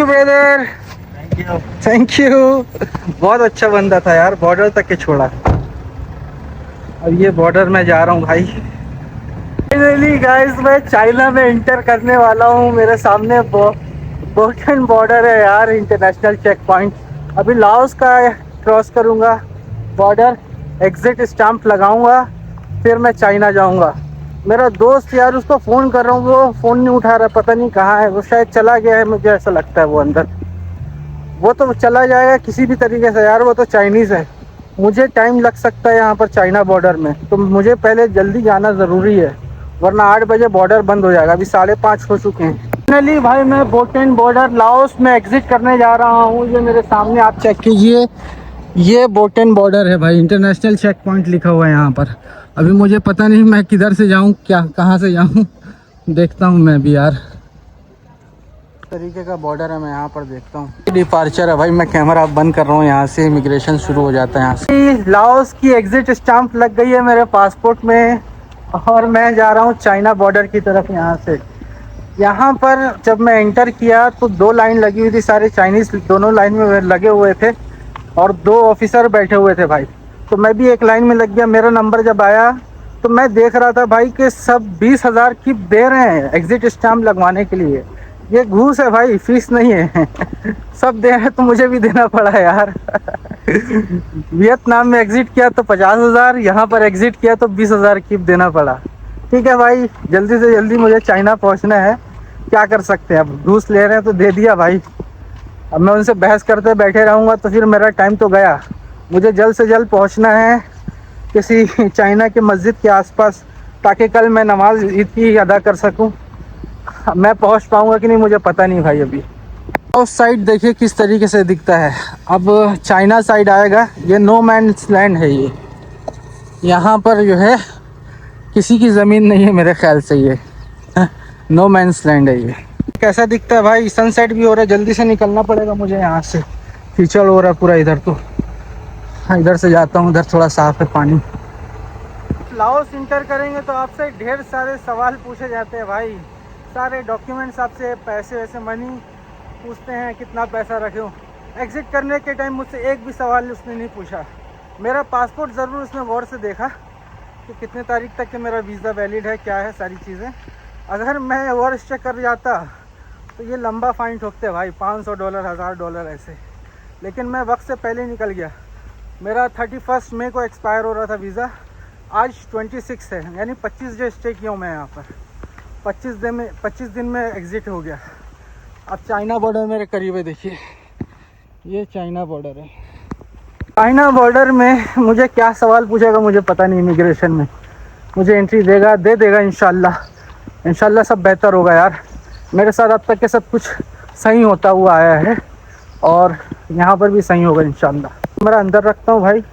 You brother. Thank you. Thank you. बहुत अच्छा बंदा था यार, बॉर्डर तक के छोड़ा। अब ये बॉर्डर में जा रहा हूँ भाई। फाइनली गाइस, मैं चाइना में इंटर करने वाला हूँ। मेरे सामने बोटन बॉर्डर है यार, इंटरनेशनल चेक पॉइंट। अभी लाओस का क्रॉस करूँगा बॉर्डर, एग्जिट स्टैंप लगाऊंगा, फिर मैं चाइना जाऊँगा। मेरा दोस्त यार, उसको फ़ोन कर रहा हूँ, वो फ़ोन नहीं उठा रहा, पता नहीं कहाँ है वो। शायद चला गया है, मुझे ऐसा लगता है वो अंदर। वो तो चला जाएगा किसी भी तरीके से यार, वो तो चाइनीज़ है। मुझे टाइम लग सकता है यहाँ पर चाइना बॉर्डर में, तो मुझे पहले जल्दी जाना ज़रूरी है, वरना 8 बजे बॉर्डर बंद हो जाएगा। अभी 5:30 हो चुके हैं। फाइनली भाई, मैं बोटेन बॉर्डर लाओस में एग्जिट करने जा रहा हूँ। ये मेरे सामने आप चेक कीजिए, ये बोटेन बॉर्डर है भाई। इंटरनेशनल चेक पॉइंट लिखा हुआ है यहाँ पर। अभी मुझे पता नहीं मैं किधर से जाऊँ, क्या कहाँ से जाऊँ, देखता हूँ मैं भी यार। तरीके का बॉर्डर है, मैं यहाँ पर देखता हूँ। डिपार्चर है भाई, मैं कैमरा बंद कर रहा हूँ। यहाँ से इमिग्रेशन शुरू हो जाता है। यहाँ से लाओस की एग्जिट स्टैंप लग गई है मेरे पासपोर्ट में, और मैं जा रहा हूँ चाइना बॉर्डर की तरफ। यहाँ से यहाँ पर जब मैं एंटर किया तो 2 लाइन लगी हुई थी, सारे चाइनीज़ दोनों लाइन में लगे हुए थे, और 2 ऑफिसर बैठे हुए थे भाई। तो मैं भी एक लाइन में लग गया। मेरा नंबर जब आया तो मैं देख रहा था भाई कि सब 20,000 की दे रहे हैं एग्जिट स्टैंप लगवाने के लिए। ये घूस है भाई, फीस नहीं है। सब दे रहे हैं तो मुझे भी देना पड़ा यार। वियतनाम में एग्जिट किया तो 50,000, यहाँ पर एग्जिट किया तो 20,000 की देना पड़ा। ठीक है भाई, जल्दी से जल्दी मुझे चाइना पहुँचना है। क्या कर सकते हैं, अब घूस ले रहे हैं तो दे दिया भाई। अब मैं उनसे बहस करते बैठे रहूँगा तो फिर मेरा टाइम तो गया। मुझे जल्द से जल्द पहुँचना है किसी चाइना के मस्जिद के आसपास, ताकि कल मैं नमाज ईद की अदा कर सकूँ। मैं पहुँच पाऊँगा कि नहीं मुझे पता नहीं भाई अभी। उस साइड देखिए किस तरीके से दिखता है। अब चाइना साइड आएगा, ये नो मैन्स लैंड है। ये यहाँ पर जो है किसी की ज़मीन नहीं है मेरे ख्याल से, ये नो मैन्स लैंड है। ये कैसा दिखता है भाई, सनसेट भी हो रहा है, जल्दी से निकलना पड़ेगा मुझे यहाँ से। कीचड़ हो रहा है पूरा इधर, तो इधर से जाता हूँ, इधर थोड़ा साफ है पानी। लाओस इंटर करेंगे तो आपसे ढेर सारे सवाल पूछे जाते हैं भाई, सारे डॉक्यूमेंट्स आपसे, पैसे वैसे मनी पूछते हैं, कितना पैसा रखे हो। एग्ज़िट करने के टाइम मुझसे एक भी सवाल उसने नहीं पूछा। मेरा पासपोर्ट ज़रूर उसने गौर से देखा कि कितने तारीख तक के मेरा वीज़ा वैलिड है, क्या है सारी चीज़ें। अगर मैं ओवर स्टे कर जाता तो ये लंबा फ़ाइन ठोकते भाई, $500, $1,000 ऐसे। लेकिन मैं वक्त से पहले निकल गया। मेरा 31 मई को एक्सपायर हो रहा था वीज़ा, आज 26 है, यानी 25 डे स्टे किया हूँ मैं यहाँ पर। 25 दिन में एग्ज़िट हो गया। अब चाइना बॉर्डर मेरे करीब है, देखिए ये चाइना बॉर्डर है। चाइना बॉर्डर में मुझे क्या सवाल पूछेगा मुझे पता नहीं। इमिग्रेशन में मुझे एंट्री देगा, दे देगा इंशाल्लाह। इंशाल्लाह सब बेहतर होगा यार। मेरे साथ अब तक के सब कुछ सही होता हुआ आया है, और यहाँ पर भी सही होगा इंशाल्लाह। मेरा अंदर रखता हूँ भाई,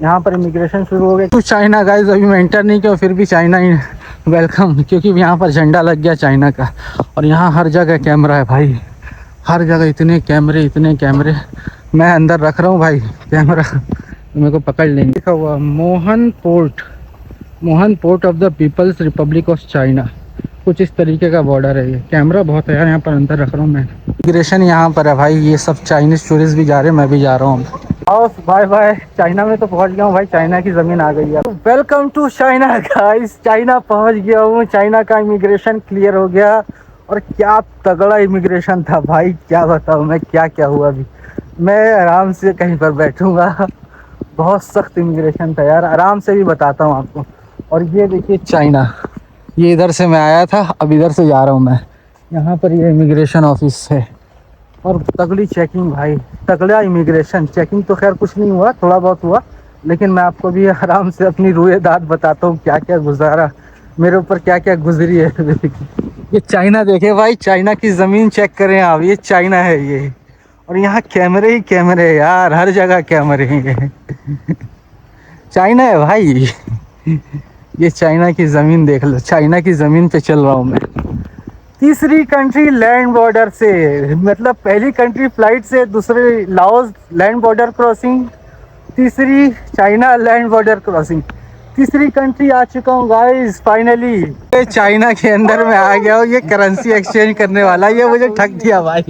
यहाँ पर इमिग्रेशन शुरू हो गई। तो चाइना गाइस, अभी मैं एंटर नहीं किया, फिर भी चाइना ही वेलकम, क्योंकि यहाँ पर झंडा लग गया चाइना का। और यहाँ हर जगह कैमरा है भाई, हर जगह इतने कैमरे। मैं अंदर रख रहा हूँ भाई कैमरा, मेरे को पकड़ लेंगे। लिखा हुआ मोहन port of the People's Republic of China, कुछ इस तरीके का बॉर्डर है। ये कैमरा बहुत है यार, यहाँ पर अंदर रख रहा हूँ मैं। इमिग्रेशन यहाँ पर है भाई, ये सब चाइनीज़ टूरिस्ट भी जा रहे हैं, मैं भी जा रहा हूँ। और बाय बाय, चाइना में तो पहुँच गया हूँ भाई, चाइना की ज़मीन आ गई है। Welcome to China guys, China पहुँच गया हूँ। चाइना का इमिग्रेशन क्लियर हो गया, और क्या तगड़ा इमिग्रेशन था भाई, क्या बताऊँ मैं क्या क्या हुआ। अभी मैं आराम से कहीं पर बैठूँगा, बहुत सख्त इमिग्रेशन था यार, आराम से भी बताता हूँ आपको। और ये देखिए चाइना, ये इधर से मैं आया था, अब इधर से जा रहा हूँ मैं। यहाँ पर ये इमिग्रेशन ऑफिस है, और तगड़ी चेकिंग भाई, तगड़ा इमिग्रेशन। चेकिंग तो खैर कुछ नहीं हुआ, थोड़ा बहुत हुआ, लेकिन मैं आपको भी आराम से अपनी रूए दाद बताता हूँ क्या क्या गुजारा मेरे ऊपर, क्या क्या गुजरी है। ये चाइना देखे भाई, चाइना की ज़मीन चेक करें आप, ये चाइना है ये। और यहाँ कैमरे ही कैमरे यार, हर जगह कैमरे हैं। चाइना है भाई। ये चाइना की ज़मीन देख लो, चाइना की ज़मीन पे चल रहा हूँ मैं। तीसरी कंट्री लैंड बॉर्डर से, मतलब पहली कंट्री फ्लाइट से, दूसरी लाओस लैंड बॉर्डर क्रॉसिंग, तीसरी चाइना लैंड बॉर्डर क्रॉसिंग। तीसरी कंट्री आ चुका हूँ गाइस फाइनली। चाइना के अंदर में आ गया हूँ। ये करेंसी एक्सचेंज करने वाला, ये मुझे ठग दिया भाई।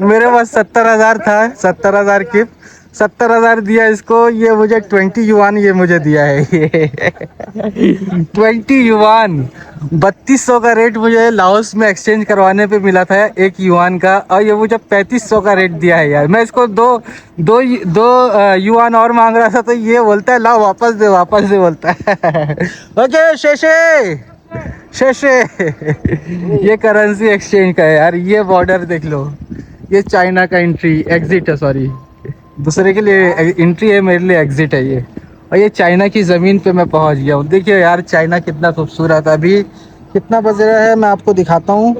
मेरे पास 70,000 था, 70,000 की 70,000 दिया इसको, ये मुझे 20 युआन ये मुझे दिया है। ये 20 युआन, 3200 का रेट मुझे लाओस में एक्सचेंज करवाने पे मिला था 1 युआन का, और ये मुझे 3500 का रेट दिया है यार। मैं इसको दो युआन और मांग रहा था, तो ये बोलता है ला वापस दे बोलता है। ओके शेषे शेषे। ये करेंसी एक्सचेंज का है यार। ये बॉर्डर देख लो, ये चाइना का एंट्री एग्जिट है, सॉरी दूसरे के लिए एंट्री है, मेरे लिए एग्जिट है ये। और ये चाइना की ज़मीन पे मैं पहुंच गया हूँ। देखिए यार चाइना कितना खूबसूरत है। अभी कितना बज रहा है मैं आपको दिखाता हूँ।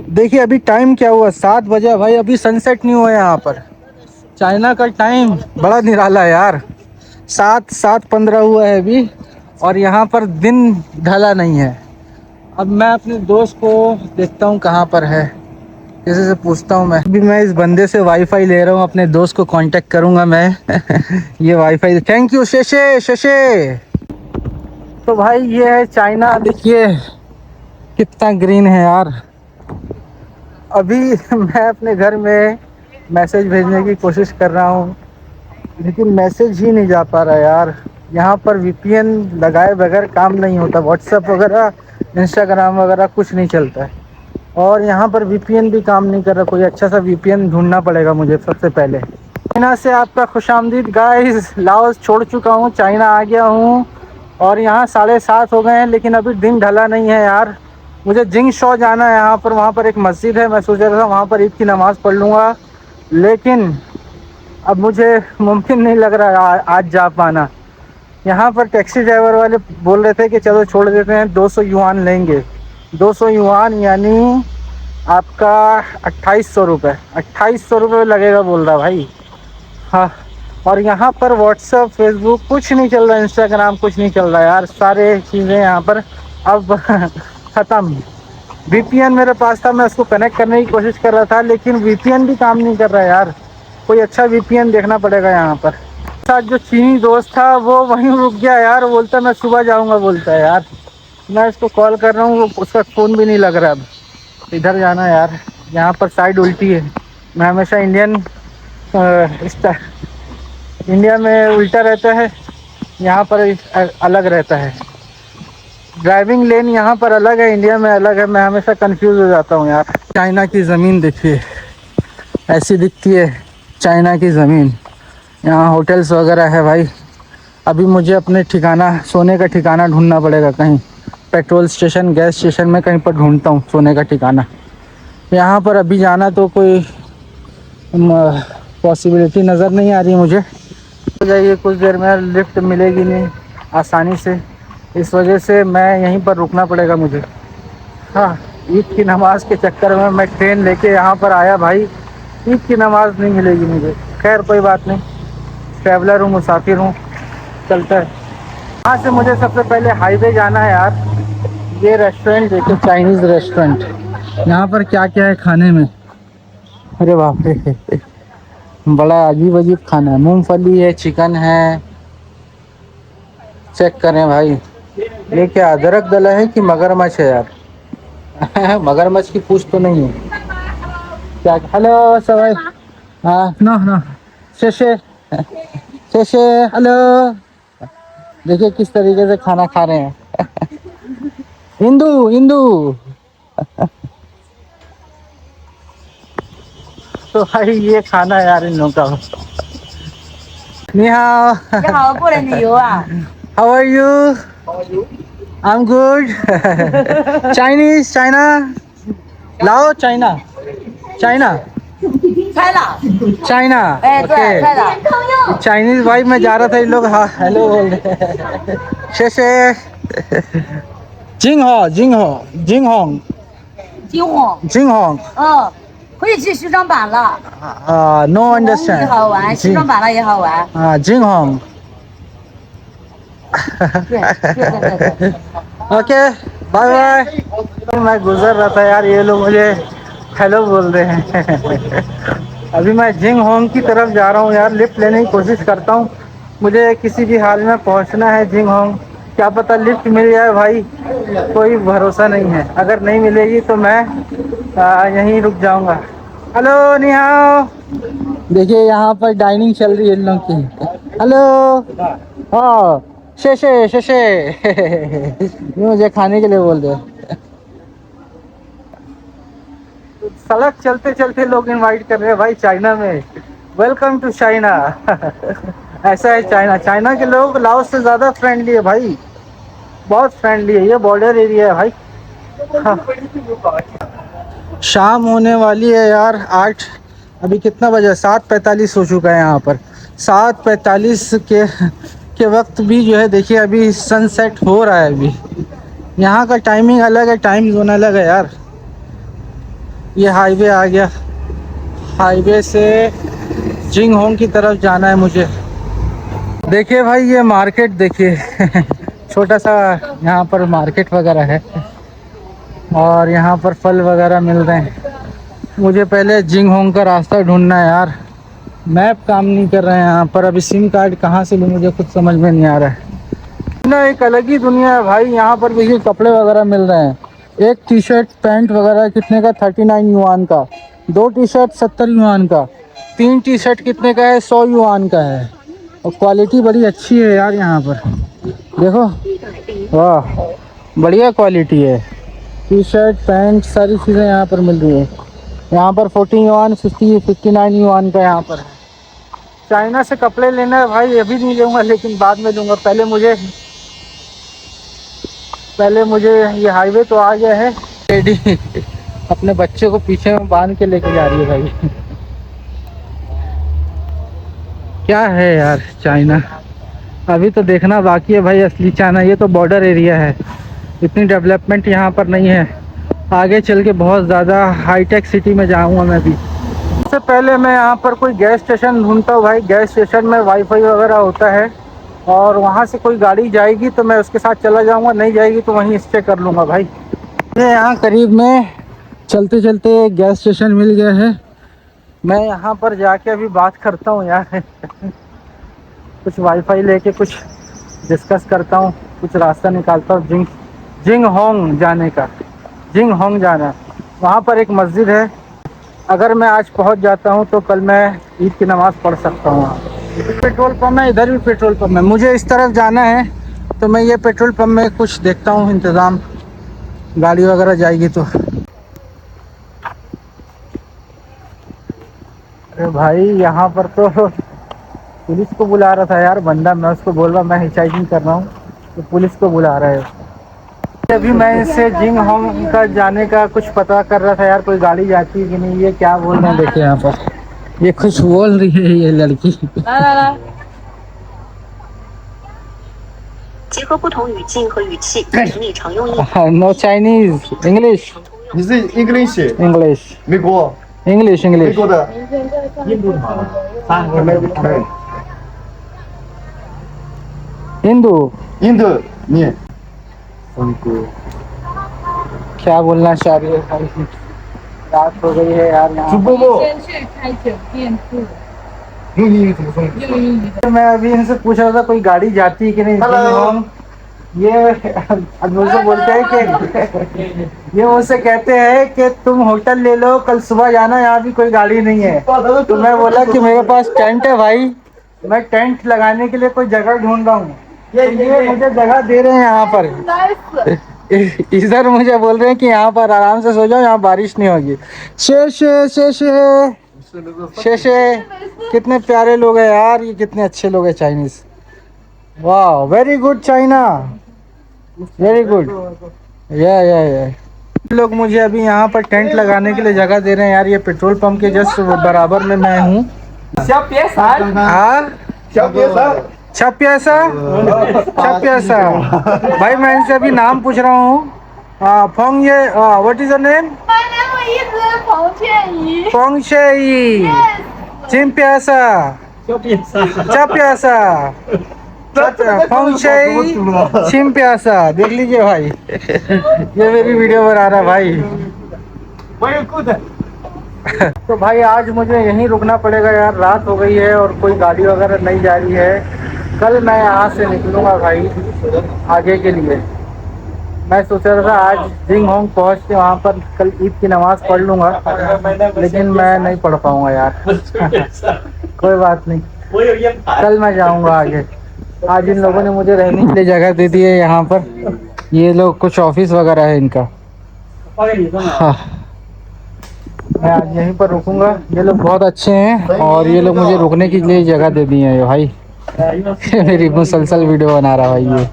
देखिए अभी टाइम क्या हुआ, 7 बजे भाई, अभी सनसेट नहीं हुआ यहाँ पर। चाइना का टाइम बड़ा निराला है यार। 7:15 हुआ है अभी, और यहाँ पर दिन ढला नहीं है। अब मैं अपने दोस्त को देखता हूँ कहाँ पर है, किसी से पूछता हूँ मैं। अभी मैं इस बंदे से वाईफाई ले रहा हूँ, अपने दोस्त को कांटेक्ट करूँगा मैं। ये वाईफाई, थैंक यू शेषे शेषे। तो भाई ये है चाइना, देखिए कितना ग्रीन है यार। अभी मैं अपने घर में मैसेज भेजने की कोशिश कर रहा हूँ, लेकिन मैसेज ही नहीं जा पा रहा यार। यहाँ पर वीपीएन लगाए बगैर काम नहीं होता, व्हाट्सएप वगैरह इंस्टाग्राम वगैरह कुछ नहीं चलता है। और यहाँ पर वीपीएन भी काम नहीं कर रहा, कोई अच्छा सा वीपीएन ढूंढना पड़ेगा मुझे सबसे पहले। चाइना से आपका खुशामदीद गाइस। लाओस छोड़ चुका हूँ, चाइना आ गया हूँ, और यहाँ 7:30 हो गए हैं, लेकिन अभी दिन ढला नहीं है यार। मुझे जिंग शॉ जाना है, यहाँ पर वहाँ पर एक मस्जिद है, मैं सोच रहा था वहाँ पर ईद की नमाज़ पढ़ लूँगा, लेकिन अब मुझे मुमकिन नहीं लग रहा है आज जा पाना। यहाँ पर टैक्सी ड्राइवर वाले बोल रहे थे कि चलो छोड़ देते हैं, 200 युआन लेंगे। 200 युआन यानी आपका 2800 रुपये, 2800 रुपये लगेगा बोल रहा भाई। हाँ, और यहाँ पर व्हाट्सअप फेसबुक कुछ नहीं चल रहा, इंस्टाग्राम कुछ नहीं चल रहा यार। सारे चीज़ें यहाँ पर अब ख़त्म। वीपीएन मेरे पास था, मैं उसको कनेक्ट करने की कोशिश कर रहा था, लेकिन वीपीएन भी काम नहीं कर रहा यार। कोई अच्छा वीपीएन देखना पड़ेगा यहाँ पर। साथ जो चीनी दोस्त था वो वहीं रुक गया यार, बोलता मैं सुबह जाऊँगा बोलता है यार। मैं इसको कॉल कर रहा हूँ, उसका फ़ोन भी नहीं लग रहा। अब इधर जाना यार, यहाँ पर साइड उल्टी है। मैं हमेशा इंडिया में उल्टा रहता है, यहाँ पर अलग रहता है। ड्राइविंग लेन यहाँ पर अलग है, इंडिया में अलग है। मैं हमेशा कंफ्यूज हो जाता हूँ यार। चाइना की ज़मीन देखिए, ऐसी दिखती है चाइना की ज़मीन। यहाँ होटल्स वगैरह है भाई। अभी मुझे अपने ठिकाना, सोने का ठिकाना ढूंढना पड़ेगा कहीं, पेट्रोल स्टेशन, गैस स्टेशन में कहीं पर ढूंढता हूँ सोने का ठिकाना। यहाँ पर अभी जाना तो कोई पॉसिबिलिटी नज़र नहीं आ रही मुझे। हो जाइए कुछ देर में, लिफ्ट मिलेगी नहीं आसानी से, इस वजह से मैं यहीं पर रुकना पड़ेगा मुझे। हाँ, ईद की नमाज़ के चक्कर में मैं ट्रेन लेके यहाँ पर आया भाई, ईद की नमाज़ नहीं मिलेगी मुझे। खैर कोई बात नहीं, ट्रैवलर हूँ, मुसाफिर हूँ, चलता है। यहाँ से मुझे सबसे पहले हाईवे जाना है यार। ये रेस्टोरेंट देखो, चाइनीज़ रेस्टोरेंट। यहाँ पर क्या क्या है खाने में, अरे बाप रे, बड़ा अजीब अजीब खाना है। मूंगफली है, चिकन है, चेक करें भाई। ये क्या अदरक डला है कि मगरमच्छ है यार? मगरमच्छ की पूछ तो नहीं है क्या? हेलो सवाई, हाँ नो नो, शेषे शेषे, हेलो। देखिए किस तरीके से खाना खा रहे हैं। हिंदू हिंदू। तो भाई ये खाना यार इन लोगों का। Ni hao. 你好，过来旅游啊？ How are you? I'm good. Chinese, China. Lao, China. China. 猜了， China. 哎，对，猜 Okay. 了。 Chinese भाई मैं जा रहा था, इन लोग हाँ हेलो बोल रहे। शेषे जिंग हो जिंग हो जिंग होंग 金红， जिंग होंग 可以去西双版了。 नो 也 अंडरस्टैंड 好玩，西双版纳也好玩。 जिंग होंग 对对对对对。 ओके बाय बाय। मैं गुजर रहा था यार, ये लोग मुझे हेलो बोल रहे हैं। अभी मैं जिंग होंग की तरफ जा रहा हूँ यार, लिफ्ट लेने की कोशिश करता हूँ। मुझे किसी भी हाल में पहुँचना है जिंग होंग। क्या पता लिफ्ट मिल जाए भाई, कोई भरोसा नहीं है। अगर नहीं मिलेगी तो मैं यहीं रुक जाऊंगा। हेलो निहाओ। देखिए यहाँ पर डाइनिंग चल रही है इन लोग की। हेलो। हाँ शेषे शेषे। ये मुझे खाने के लिए बोल रहे हैं। सड़क चलते चलते लोग इनवाइट कर रहे हैं भाई चाइना में। Welcome to China. ऐसा है चाइना। चाइना के लोग लाओस से ज़्यादा फ्रेंडली है भाई, बहुत फ्रेंडली है। ये बॉर्डर एरिया है भाई। हाँ। शाम होने वाली है यार, 8। अभी कितना बजा? 7:45 हो चुका है यहाँ पर। 7:45 के वक्त भी जो है देखिए अभी सनसेट हो रहा है। अभी यहाँ का टाइमिंग अलग है, टाइम जोन अलग है यार। ये हाईवे आ गया। हाईवे से जिंग होंग की तरफ जाना है मुझे। देखिए भाई ये मार्केट देखिए। छोटा सा यहाँ पर मार्केट वगैरह है और यहाँ पर फल वगैरह मिल रहे हैं। मुझे पहले जिंग होंग का रास्ता ढूंढना है यार। मैप काम नहीं कर रहे हैं यहाँ पर। अभी सिम कार्ड कहाँ से लूँ मुझे खुद समझ में नहीं आ रहा है ना। एक अलग ही दुनिया है भाई। यहाँ पर देखिए कपड़े वगैरह मिल रहे हैं। एक टी शर्ट पैंट वगैरह कितने का? 39 युआन का। 2 टी शर्ट 70 युआन का। 3 टी शर्ट कितने का है? 100 युआन का है। और क्वालिटी बड़ी अच्छी है यार यहाँ पर। देखो वाह, बढ़िया क्वालिटी है। टी शर्ट पैंट सारी चीज़ें यहाँ पर मिल रही है। यहाँ पर 40 युआन 59 युआन का यहाँ पर है। चाइना से कपड़े लेना है भाई, अभी नहीं लूँगा लेकिन बाद में लूँगा। पहले मुझे ये हाईवे तो आ गया है। लेडी अपने बच्चे को पीछे में बांध के लेके जा रही है भाई। क्या है यार चाइना, अभी तो देखना बाकी है भाई असली चाइना। ये तो बॉर्डर एरिया है, इतनी डेवलपमेंट यहाँ पर नहीं है। आगे चल के बहुत ज़्यादा हाईटेक सिटी में जाऊँगा मैं भी। सबसे पहले मैं यहाँ पर कोई गैस स्टेशन ढूंढता हूँ भाई। गैस स्टेशन में वाईफाई वगैरह होता है और वहाँ से कोई गाड़ी जाएगी तो मैं उसके साथ चला जाऊँगा, नहीं जाएगी तो वहीं स्टे कर लूँगा भाई। ये यहाँ करीब में चलते चलते गैस स्टेशन मिल गया है। मैं यहाँ पर जाके अभी बात करता हूँ यार। कुछ वाईफाई लेके कुछ डिस्कस करता हूँ, कुछ रास्ता निकालता हूँ जिंग होंग जाने का। जिंग होंग जाना, वहाँ पर एक मस्जिद है। अगर मैं आज पहुँच जाता हूँ तो कल मैं ईद की नमाज़ पढ़ सकता हूँ वहाँ। पेट्रोल पंप है, इधर भी पेट्रोल पंप है। मुझे इस तरफ जाना है तो मैं ये पेट्रोल पंप में कुछ देखता हूँ इंतज़ाम, गाड़ी वगैरह जाएगी तो। अरे भाई यहाँ पर तो पुलिस को बुला रहा था यार बंदा। मैं उसको बोल रहा मैं हिचाइकिंग कर रहा हूँ तो पुलिस को बुला रहा है। अभी मैं इससे जिंग होंग का जाने का कुछ पता कर रहा था यार, कोई गाड़ी जाती है कि नहीं। ये क्या बोल रहे हैं देखिए यहाँ पर, ये कुछ बोल रही है ये लड़की। नो चाइनीज, इंग्लिश।你是 English इंग्लिश 美国 इंग्लिश 美 इंग्लिश 国的हिंदू। 印度你 क्या बोलना चाह रही है भाई? रात हो गई है यार यहाँ। 主播不先去开酒店住，用英语怎么说？用英语。 मैं अभी इनसे पूछ रहा था कोई गाड़ी जाती है कि नहीं। Hello. जिंग होंग। ये अब मुझसे बोलते हैं कि ये मुझसे कहते हैं कि तुम होटल ले लो, कल सुबह जाना, यहाँ भी कोई गाड़ी नहीं है। तो मैं बोला कि मेरे पास टेंट है भाई, मैं टेंट लगाने के लिए कोई जगह ढूंढ रहा हूँ। ये मुझे जगह दे रहे हैं यहाँ पर। इधर मुझे बोल रहे हैं कि यहाँ पर आराम से सो जाओ, यहाँ बारिश नहीं होगी। शेषे शेषे शेषे। कितने प्यारे लोग हैं यार, ये कितने अच्छे लोग हैं चाइनीज। वाह, very good China, very good. या लोग मुझे अभी यहाँ पर टेंट लगाने के लिए जगह दे रहे हैं यार। ये पेट्रोल पंप के जस्ट बराबर में मैं हूँ। हाँ छप्यासा छप्यासा भाई, मैं इनसे अभी नाम पूछ रहा हूँ। फोंग ये व्हाट इज योर नेम? फोंग शेई चिंप्यासा छप्यासा फोंग शेई चिंप्यासा। देख लीजिए भाई, ये मेरी वीडियो बना रहा है भाई। तो भाई आज मुझे यहीं रुकना पड़ेगा यार, रात हो गई है और कोई गाड़ी वगैरह नहीं जा रही है। कल मैं यहाँ से निकलूँगा भाई आगे के लिए। मैं सोच रहा था आज जिंगहोंग पहुँच के वहाँ पर कल ईद की नमाज़ पढ़ लूँगा, लेकिन मैं नहीं पढ़ पाऊँगा यार। कोई बात नहीं, कल मैं जाऊँगा आगे। आज इन लोगों ने मुझे रहने के लिए जगह दे दी है यहाँ पर। ये लोग कुछ ऑफिस वगैरह है इनका। हाँ, मैं आज यहीं पर रुकूंगा। ये लोग बहुत अच्छे हैं और ये लोग मुझे रुकने के लिए जगह दे दी है भाई। मेरी मुसलसल वीडियो बना रहा भाई ये।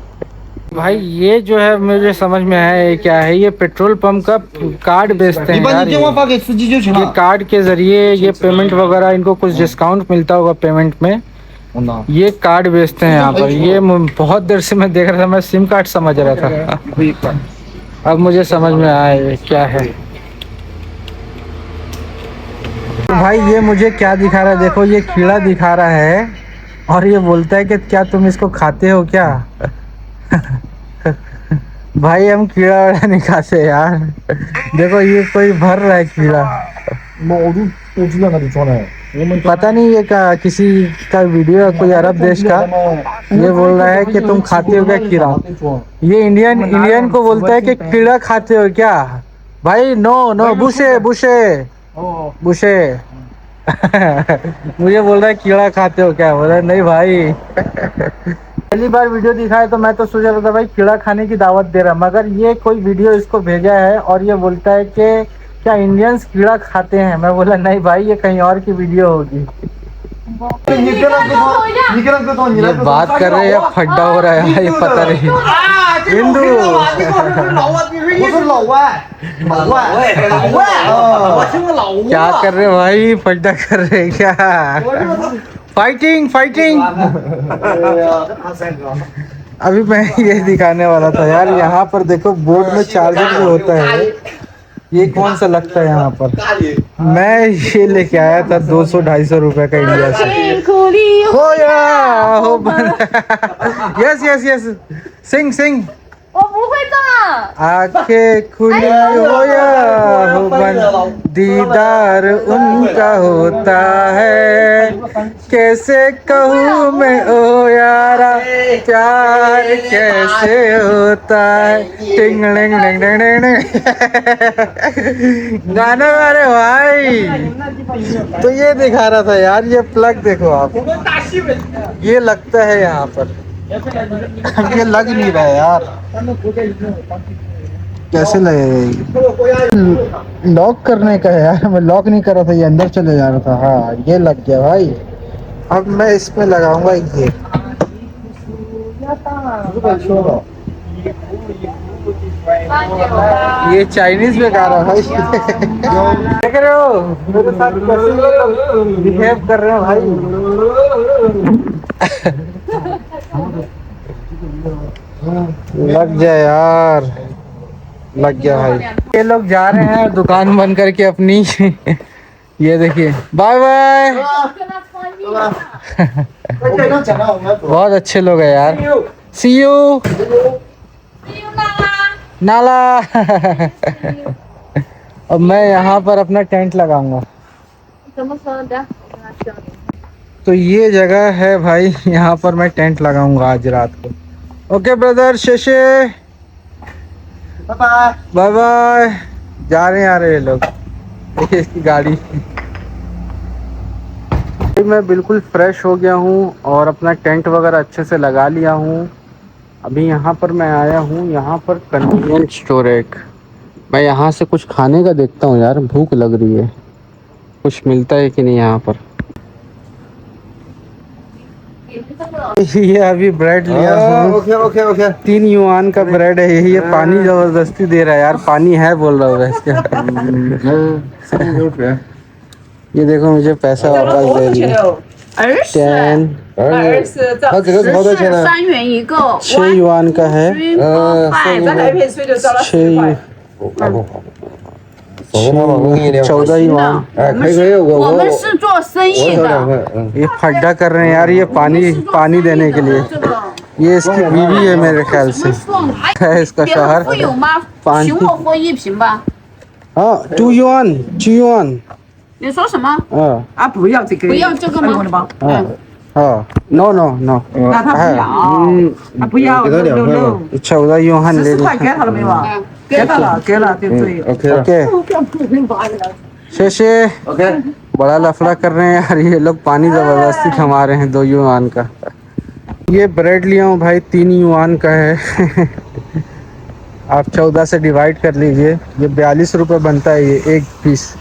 भाई ये जो है मुझे समझ में आया ये क्या है, ये पेट्रोल पंप का कार्ड बेचते हैं यार। ये कार्ड के जरिए ये पेमेंट वगैरह, इनको कुछ डिस्काउंट मिलता होगा पेमेंट में। ये कार्ड बेचते हैं यहाँ पर। ये बहुत देर से मैं देख रहा था, मैं सिम कार्ड समझ रहा था, अब मुझे समझ में आया ये क्या है। भाई ये मुझे क्या दिखा रहा है, देखो ये कीड़ा दिखा रहा है और ये बोलता है कि क्या तुम इसको खाते हो क्या। भाई हम कीड़ा वाड़ा नहीं खाते यार। देखो ये कोई भर रहा है कीड़ा। पता नहीं ये किसी का वीडियो है, कोई अरब देश का। ये बोल रहा है कि तुम खाते हो क्या कीड़ा। ये इंडियन को बोलता है कि कीड़ा खाते हो क्या। भाई no no, bushy bushy bushy. मुझे बोल रहा है कीड़ा खाते हो क्या, बोला नहीं भाई। पहली बार वीडियो दिखाया तो मैं तो सोच रहा था भाई कीड़ा खाने की दावत दे रहा, मगर ये कोई वीडियो इसको भेजा है और ये बोलता है कि क्या इंडियंस कीड़ा खाते हैं। मैं बोला नहीं भाई, ये कहीं और की वीडियो होगी। ये बात कर रहे हैं, फड्डा हो रहा है भाई, पता नहीं। हिंदू क्या कर रहे भाई, फड्डा कर रहे क्या। Fighting fighting. अभी मैं ये दिखाने वाला था यार, यहाँ पर देखो बोर्ड में चार्जर जो होता है, ये कौन सा लगता है यहाँ पर। मैं ये लेके आया था 200-250 रुपए का इंडिया से। हो या हो यस यस यस, सिंग सिंग। 我不会的。 आंखें खुली हो या हो बंद, दीदार उनका होता है। कैसे कहूँ मैं ओ यारा, प्यार कैसे होता है। टिंग टिंग टिंग टिंग टिंग। गाने वाले भाई। तो ये दिखा रहा था यार, ये प्लग देखो आप, ये लगता है यहाँ पर। अब ये लग नहीं रहा है यार, कैसे लगेगा। लॉक करने का है यार, मैं लॉक नहीं कर रहा था, ये अंदर चले जा रहा था। हाँ ये लग गया भाई। अब मैं इसमें लगाऊंगा ये। ये चाइनीज में गा रहा है भाई। देख रहे हो मेरे साथ कैसे बिहेव कर रहे हैं भाई। लग जाए यार, लग गया भाई। ये लोग जा रहे हैं दुकान बंद करके अपनी। ये देखिए, बाय बाय। बहुत अच्छे लोग हैं यार। सी यू नाला। अब मैं यहाँ पर अपना टेंट लगाऊंगा। तो ये जगह है भाई, यहाँ पर मैं टेंट लगाऊंगा आज रात को। ओके ब्रदर, शेषे बाय बाय। जा रहे हैं यार ये लोग, देखिए इसकी गाड़ी। मैं बिल्कुल फ्रेश हो गया हूँ और अपना टेंट वगैरह अच्छे से लगा लिया हूँ। अभी यहाँ पर मैं आया हूँ, यहाँ पर कन्वीनियंस स्टोर है एक। मैं यहाँ से कुछ खाने का देखता हूँ यार, भूख लग रही है, कुछ मिलता है कि नहीं यहाँ पर। ये अभी ब्रेड लिया हूँ। ओके 3 युआन का ब्रेड है ये पानी जबरदस्ती दे रहा है यार, पानी है बोल रहा हूँ इसके। ये देखो मुझे पैसा वापस दे दिया। 10 它这个是好多钱呢？ 3元一个。 6 युआन का है। 6 14 युआन। 哎，可以，我们是做生意的。 ये फड्डा कर रहे हैं यार, ये पानी देने के लिए। ये इसकी बीवी है मेरे ख्याल से, है इसका 别 शोहर। 人富有吗？ पानी 请我喝一瓶吧。 हाँ 2 yuan 2 yuan 你说什么？嗯啊，不要这个，不要这个吗哎我的妈！嗯哦，no no no，那他不要，啊不要，给他2块吧。 अच्छा उधर यूं हन ले 14块给他了没有啊？给他了，给了，对不对？ OK 了 ओके शेषे OK。 बड़ा लफड़ा कर रहे हैं यार ये लोग पानी जबरदस्ती थमा रहे हैं 2 युआन का। ये ब्रेड लिया हूँ भाई 3 युआन का है आप 14 से डिवाइड कर लीजिए, ये 42 रुपये बनता है ये एक पीस,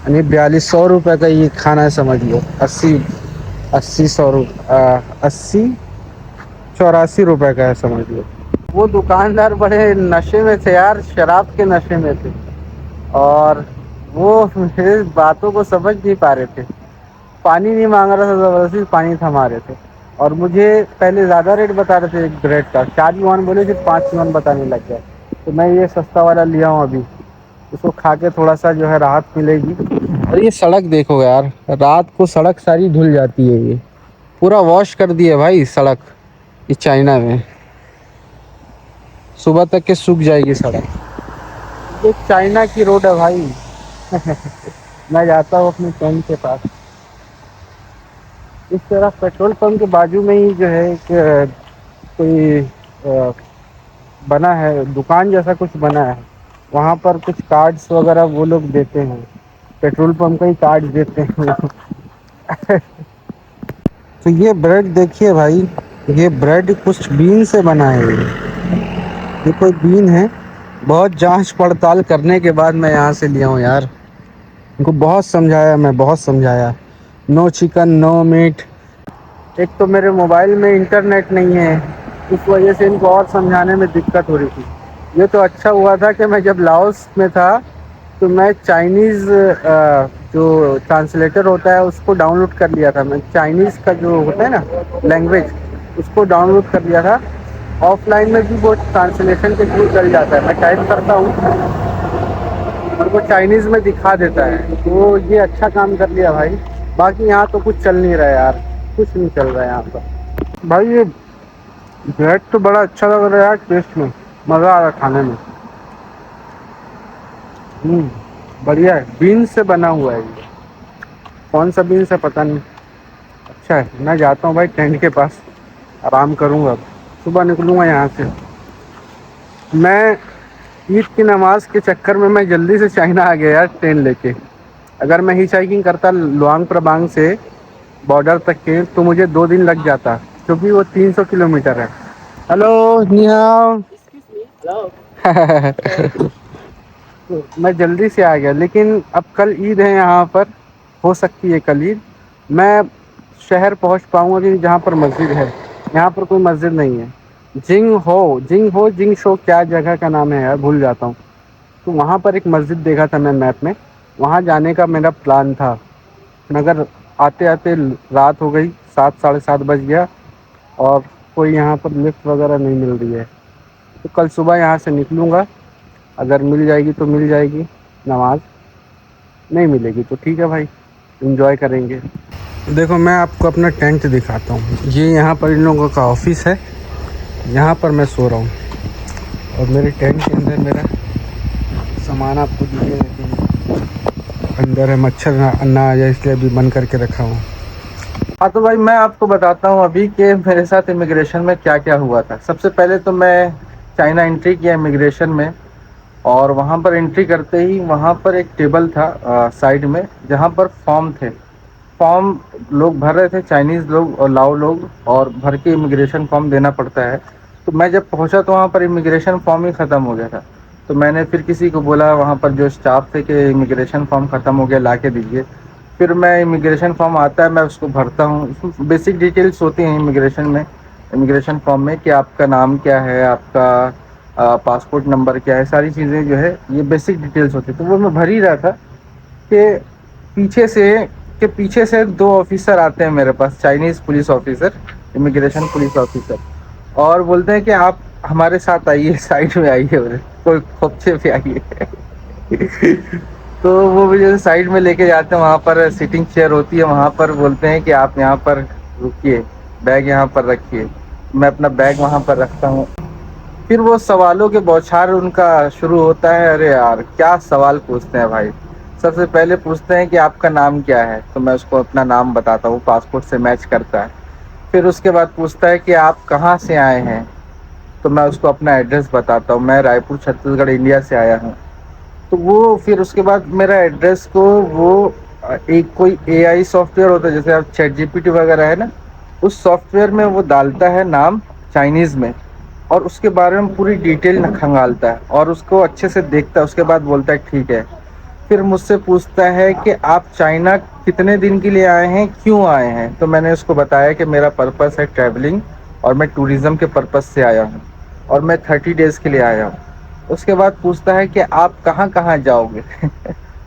यानी 4200 रुपये का ये खाना है समझिए। 84 रुपये का है समझिए। वो दुकानदार बड़े नशे में थे यार, शराब के नशे में थे, और वो मेरे बातों को समझ नहीं पा रहे थे। पानी नहीं मांग रहा था, ज़बरदस्ती पानी थमा रहे थे, और मुझे पहले ज़्यादा रेट बता रहे थे एक ब्रेड का, 4 युआन बोले फिर 5 युआन बताने लग गए। तो मैं ये सस्ता वाला लिया हूँ अभी, उसको खा के थोड़ा सा जो है राहत मिलेगी। और ये सड़क देखो यार, रात को सड़क सारी धुल जाती है, ये पूरा वॉश कर दिया भाई सड़क ये चाइना में, सुबह तक के सूख जाएगी सड़क। ये चाइना की रोड है भाई मैं जाता हूँ अपने टेंट के पास। इस तरफ पेट्रोल पंप के बाजू में ही जो है एक कोई बना है दुकान जैसा कुछ बना है, वहाँ पर कुछ कार्ड्स वगैरह वो लोग देते हैं, पेट्रोल पंप का ही कार्ड देते हैं तो ये ब्रेड देखिए भाई, ये ब्रेड कुछ बीन से बना है, ये कोई बीन है। बहुत जांच पड़ताल करने के बाद मैं यहाँ से लिया हूँ यार, इनको बहुत समझाया, मैं बहुत समझाया, नो चिकन नो मीट। एक तो मेरे मोबाइल में इंटरनेट नहीं है, इस वजह से इनको और समझाने में दिक्कत हो रही थी। ये तो अच्छा हुआ था कि मैं जब लाओस में था तो मैं चाइनीज़ जो ट्रांसलेटर होता है उसको डाउनलोड कर लिया था। मैं चाइनीज़ का जो होता है ना लैंग्वेज, उसको डाउनलोड कर लिया था। ऑफलाइन में भी वो ट्रांसलेशन के थ्रू चल जाता है, मैं टाइप करता हूँ और वो चाइनीज़ में दिखा देता है, तो ये अच्छा काम कर लिया भाई। बाकी यहाँ तो कुछ चल नहीं रहा है यार, कुछ नहीं चल रहा है यहाँ पर भाई। ये ब्रेड तो बड़ा अच्छा लग रहा है यार, टेस्ट में मज़ा आ रहा है खाने में। बढ़िया है, बीन से बना हुआ है ये, कौन सा बीन से पता नहीं, अच्छा है। मैं जाता हूँ भाई टेंट के पास, आराम करूँगा, अब सुबह निकलूँगा यहाँ से। मैं ईद की नमाज़ के चक्कर में मैं जल्दी से चाइना आ गया यार ट्रेन लेके। अगर मैं हिच हाइकिंग करता लुआंग प्रबांग से बॉर्डर तक के तो मुझे 2 दिन लग जाता, क्योंकि वो 300 किलोमीटर है। हेलो निहाओ तो मैं जल्दी से आ गया, लेकिन अब कल ईद है यहाँ पर, हो सकती है कल ईद मैं शहर पहुँच पाऊँगा कि जहाँ पर मस्जिद है। यहाँ पर कोई मस्जिद नहीं है। जिंग शो क्या जगह का नाम है यार, भूल जाता हूँ। तो वहाँ पर एक मस्जिद देखा था मैं मैप में, वहाँ जाने का मेरा प्लान था, मगर आते आते रात हो गई, 7 साढ़े 7 बज गया, और कोई यहाँ पर लिफ्ट वगैरह नहीं मिल रही है। तो कल सुबह यहाँ से निकलूँगा, अगर मिल जाएगी तो मिल जाएगी नमाज, नहीं मिलेगी तो ठीक है भाई, एंजॉय करेंगे। देखो मैं आपको अपना टेंट दिखाता हूँ, ये यहाँ पर इन लोगों का ऑफिस है, यहाँ पर मैं सो रहा हूँ, और मेरे टेंट के अंदर मेरा सामान आपको दिखे अंदर है, मच्छर ना आ जाए इसलिए अभी बंद करके रखा हूँ। हाँ तो भाई मैं आपको बताता हूँ अभी कि मेरे साथ इमिग्रेशन में क्या क्या हुआ था। सबसे पहले तो मैं चाइना एंट्री किया इमिग्रेशन में, और वहाँ पर एंट्री करते ही वहाँ पर एक टेबल था साइड में, जहाँ पर फॉर्म थे, फॉर्म लोग भर रहे थे, चाइनीज़ लोग और लाओ लोग, और भर के इमिग्रेशन फॉर्म देना पड़ता है। तो मैं जब पहुँचा तो वहाँ पर इमिग्रेशन फॉर्म ही ख़त्म हो गया था। तो मैंने फिर किसी को बोला वहाँ पर जो स्टाफ थे कि इमिग्रेशन फॉर्म ख़त्म हो गया, ला के दीजिए। फिर मैं इमिग्रेशन फॉर्म आता है, मैं उसको भरता हूँ। इसमें बेसिक डिटेल्स होती हैं इमिग्रेशन में, इमिग्रेशन फॉर्म में, कि आपका नाम क्या है, आपका पासपोर्ट नंबर क्या है, सारी चीज़ें जो है ये बेसिक डिटेल्स होती है। तो वो मैं भर ही रहा था कि पीछे से 2 ऑफिसर आते हैं मेरे पास, Chinese police officer, immigration police officer, और बोलते हैं कि आप हमारे साथ आइए, साइड में आइए, कोई खोपचे पे आइए तो वो मुझे साइड में लेके जाते हैं, वहाँ पर सिटिंग चेयर होती है, वहाँ पर बोलते हैं कि आप यहाँ पर रुकिए, बैग यहाँ पर रखिए। मैं अपना बैग वहाँ पर रखता हूँ। फिर वो सवालों के बौछार उनका शुरू होता है। अरे यार क्या सवाल पूछते हैं भाई, सबसे पहले पूछते हैं कि आपका नाम क्या है, तो मैं उसको अपना नाम बताता हूँ, पासपोर्ट से मैच करता है। फिर उसके बाद पूछता है कि आप कहाँ से आए हैं, तो मैं उसको अपना एड्रेस बताता हूँ, मैं रायपुर छत्तीसगढ़ इंडिया से आया हूँ। तो वो फिर उसके बाद मेरा एड्रेस को वो एक कोई एआई सॉफ्टवेयर होता है, जैसे आप चैट जीपीटी वगैरह है ना, उस सॉफ्टवेयर में वो डालता है नाम चाइनीज़ में, और उसके बारे में पूरी डिटेल खंगालता है और उसको अच्छे से देखता है। उसके बाद बोलता है ठीक है। फिर मुझसे पूछता है कि आप चाइना कितने दिन के लिए आए हैं, क्यों आए हैं, तो मैंने उसको बताया कि मेरा पर्पस है ट्रैवलिंग और मैं टूरिज़्म के पर्पस से आया हूँ और मैं 30 डेज़ के लिए आया हूँ। उसके बाद पूछता है कि आप कहाँ कहाँ जाओगे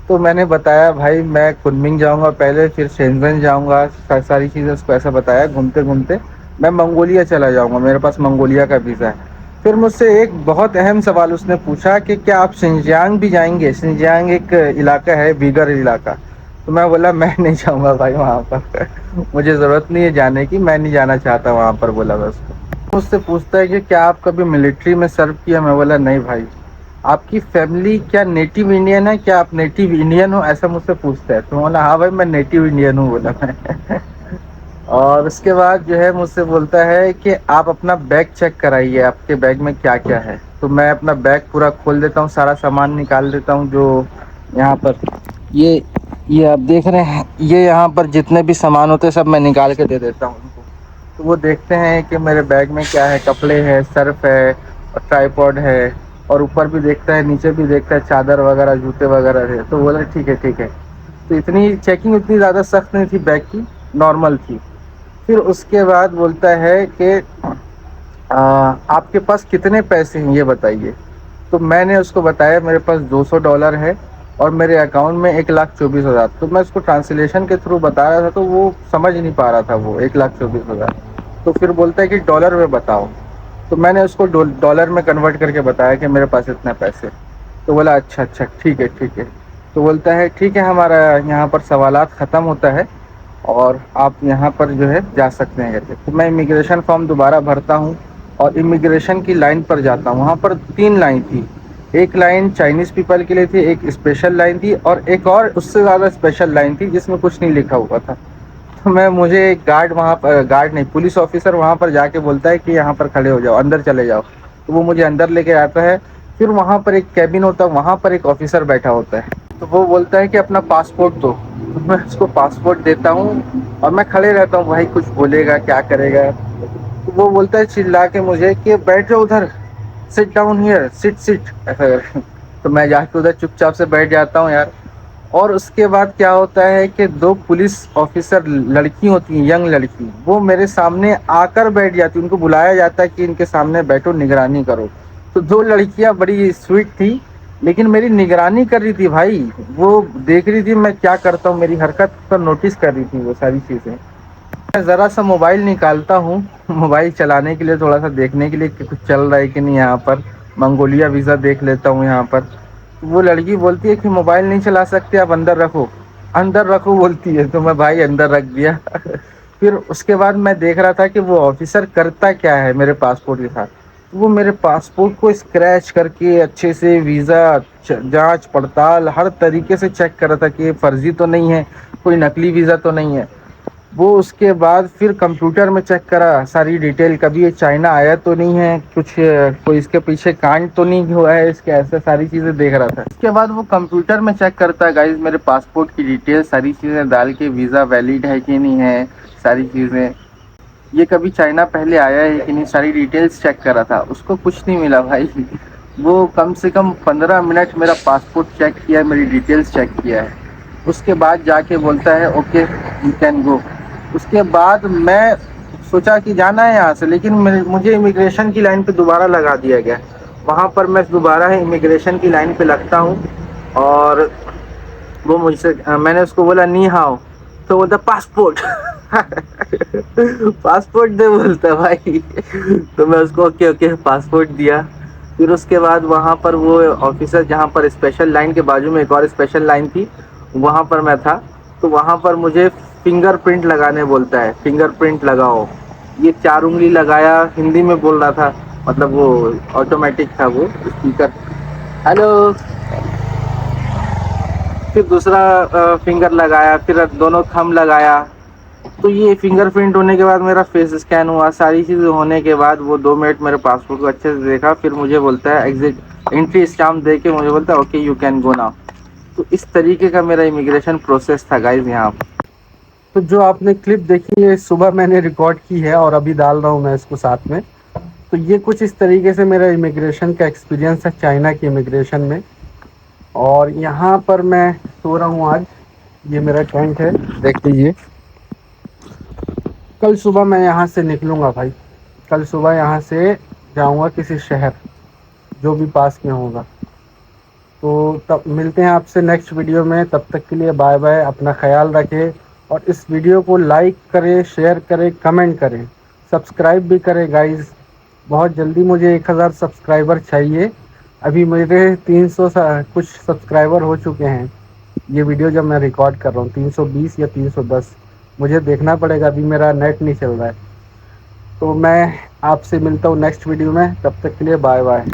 तो मैंने बताया भाई मैं कुनमिंग जाऊँगा पहले, फिर शेंजन जाऊँगा, सारी चीज़ें उसको ऐसा बताया। घूमते घूमते मैं मंगोलिया चला जाऊँगा, मेरे पास मंगोलिया का वीज़ा है। फिर मुझसे एक बहुत अहम सवाल उसने पूछा कि क्या आप शिनजियांग भी जाएंगे। शिनजियांग एक इलाका है, बीगर इलाका। तो मैं बोला मैं नहीं जाऊँगा भाई वहाँ पर मुझे ज़रूरत नहीं है जाने की, मैं नहीं जाना चाहता वहाँ पर, बोला मैं उसको। मुझसे पूछता है कि क्या आप कभी मिलिट्री में सर्व किया। मैं बोला नहीं भाई। आपकी फैमिली क्या नेटिव इंडियन है, क्या आप नेटिव इंडियन हो, ऐसा मुझसे पूछता है। तो बोला हाँ भाई मैं नेटिव इंडियन हूँ, बोला मैं और उसके बाद जो है मुझसे बोलता है कि आप अपना बैग चेक कराइए, आपके बैग में क्या क्या है। तो मैं अपना बैग पूरा खोल देता हूँ, सारा सामान निकाल देता हूँ। जो यहाँ पर ये आप देख रहे हैं, ये यहाँ पर जितने भी सामान होते हैं सब मैं निकाल के दे देता हूँ उनको। तो वो देखते हैं कि मेरे बैग में क्या है, कपड़े है, सर्फ है और ट्राईपॉड है, और ऊपर भी देखता है, नीचे भी देखता है, चादर वगैरह, जूते वगैरह है। तो बोला ठीक है ठीक है। तो इतनी चेकिंग इतनी ज़्यादा सख्त नहीं थी बैग की, नॉर्मल थी। फिर उसके बाद बोलता है कि आपके पास कितने पैसे हैं ये बताइए। तो मैंने उसको बताया मेरे पास $200 है और मेरे अकाउंट में 1,24,000। तो मैं उसको ट्रांसलेशन के थ्रू बता रहा था तो वो समझ नहीं पा रहा था वो 1,24,000। तो फिर बोलता है कि डॉलर में बताओ। तो मैंने उसको डॉलर में कन्वर्ट करके बताया कि मेरे पास इतने पैसे। तो बोला अच्छा अच्छा ठीक है ठीक है। तो बोलता है ठीक है, हमारा यहाँ पर सवालात ख़त्म होता है और आप यहाँ पर जो है जा सकते हैं कहते। तो मैं इमिग्रेशन फॉर्म दोबारा भरता हूँ और इमिग्रेशन की लाइन पर जाता हूँ। वहाँ पर 3 लाइन थी, एक लाइन चाइनीज़ पीपल के लिए थी, एक स्पेशल लाइन थी और एक और उससे ज़्यादा स्पेशल लाइन थी जिसमें कुछ नहीं लिखा हुआ था। तो मुझे एक गार्ड वहाँ पर, गार्ड नहीं पुलिस ऑफिसर वहाँ पर जाके बोलता है कि यहाँ पर खड़े हो जाओ, अंदर चले जाओ। तो वो मुझे अंदर लेके आता है। फिर वहाँ पर एक कैबिन होता है, वहाँ पर एक ऑफिसर बैठा होता है। तो वो बोलता है कि अपना पासपोर्ट दो। तो मैं उसको पासपोर्ट देता हूँ और मैं खड़े रहता हूँ, भाई कुछ बोलेगा क्या करेगा। तो वो बोलता है चिल्ला के मुझे कि बैठ जाओ उधर, sit down here, sit sit, ऐसा करके। तो मैं जाके उधर चुपचाप से बैठ जाता हूँ यार। और उसके बाद क्या होता है कि 2 पुलिस ऑफिसर लड़की होती हैं, यंग लड़की, वो मेरे सामने आकर बैठ जाती, उनको बुलाया जाता है कि इनके सामने बैठो, निगरानी करो। तो 2 लड़कियां बड़ी स्वीट थी लेकिन मेरी निगरानी कर रही थी भाई। वो देख रही थी मैं क्या करता हूँ, मेरी हरकत पर नोटिस कर रही थी वो सारी चीज़ें। मैं ज़रा सा मोबाइल निकालता हूँ मोबाइल चलाने के लिए, थोड़ा सा देखने के लिए कि कुछ चल रहा है कि नहीं। यहाँ पर मंगोलिया वीज़ा देख लेता हूँ यहाँ पर। वो लड़की बोलती है कि मोबाइल नहीं चला सकते, आप अंदर रखो, अंदर रखो बोलती है। तो मैं भाई अंदर रख दिया फिर उसके बाद मैं देख रहा था कि वो ऑफिसर करता क्या है मेरे पासपोर्ट के साथ। तो वो मेरे पासपोर्ट को स्क्रैच करके अच्छे से वीज़ा जांच पड़ताल हर तरीके से चेक कर रहा था कि ये फर्जी तो नहीं है, कोई नकली वीज़ा तो नहीं है। वो उसके बाद फिर कंप्यूटर में चेक करा सारी डिटेल, कभी ये चाइना आया तो नहीं है, कुछ कोई इसके पीछे कांड तो नहीं हुआ है इसके, ऐसे सारी चीज़ें देख रहा था। उसके बाद वो कंप्यूटर में चेक करता है गाइस मेरे पासपोर्ट की डिटेल सारी चीज़ें डाल के, वीज़ा वैलिड है कि नहीं है, सारी चीज़ें, ये कभी चाइना पहले आया है कि नहीं, सारी डिटेल्स चेक करा था। उसको कुछ नहीं मिला भाई। वो कम से कम 15 मिनट मेरा पासपोर्ट चेक किया, मेरी डिटेल्स चेक किया है। उसके बाद जाके बोलता है ओके यू कैन गो। उसके बाद मैं सोचा कि जाना है यहाँ से, लेकिन मुझे इमिग्रेशन की लाइन पे दोबारा लगा दिया गया। वहाँ पर मैं दोबारा इमिग्रेशन की लाइन पे लगता हूँ और वो मुझसे, मैंने उसको बोला नी हाओ, तो बोलता पासपोर्ट पासपोर्ट दे बोलता भाई। तो मैं उसको ओके ओके पासपोर्ट दिया। फिर उसके बाद वहाँ पर वो ऑफिसर, जहाँ पर स्पेशल लाइन के बाजू में एक और स्पेशल लाइन थी, वहाँ पर मैं था। तो वहाँ पर मुझे फिंगरप्रिंट लगाने बोलता है, फिंगरप्रिंट लगाओ। ये 4 उंगली लगाया, हिंदी में बोल रहा था, मतलब वो ऑटोमेटिक था वो स्पीकर। हेलो फिर दूसरा फिंगर लगाया, फिर दोनों थंब लगाया। तो ये फिंगरप्रिंट होने के बाद मेरा फेस स्कैन हुआ, सारी चीज़ें होने के बाद वो 2 मिनट मेरे पासपोर्ट को अच्छे से देखा, फिर मुझे बोलता है एग्जिट एंट्री स्टाम्प दे के मुझे बोलता है okay you can go now. तो इस तरीके का मेरा इमिग्रेशन प्रोसेस था गाइज यहाँ पर। तो जो आपने क्लिप देखी है सुबह मैंने रिकॉर्ड की है और अभी डाल रहा हूँ मैं इसको साथ में। तो ये कुछ इस तरीके से मेरा इमिग्रेशन का एक्सपीरियंस है चाइना की इमिग्रेशन में। और यहाँ पर मैं सो रहा हूँ आज, ये मेरा टेंट है देख लीजिए। कल सुबह मैं यहाँ से निकलूँगा भाई, कल सुबह यहाँ से जाऊँगा किसी शहर जो भी पास में होगा। तो तब मिलते हैं आपसे नेक्स्ट वीडियो में, तब तक के लिए बाय बाय, अपना ख्याल रखें और इस वीडियो को लाइक करें, शेयर करें, कमेंट करें, सब्सक्राइब भी करें गाइस। बहुत जल्दी मुझे 1000 सब्सक्राइबर चाहिए। अभी मेरे 300 कुछ सब्सक्राइबर हो चुके हैं ये वीडियो जब मैं रिकॉर्ड कर रहा हूँ, 320 या 310 मुझे देखना पड़ेगा, अभी मेरा नेट नहीं चल रहा है। तो मैं आपसे मिलता हूँ नेक्स्ट वीडियो में, तब तक के लिए बाय बाय।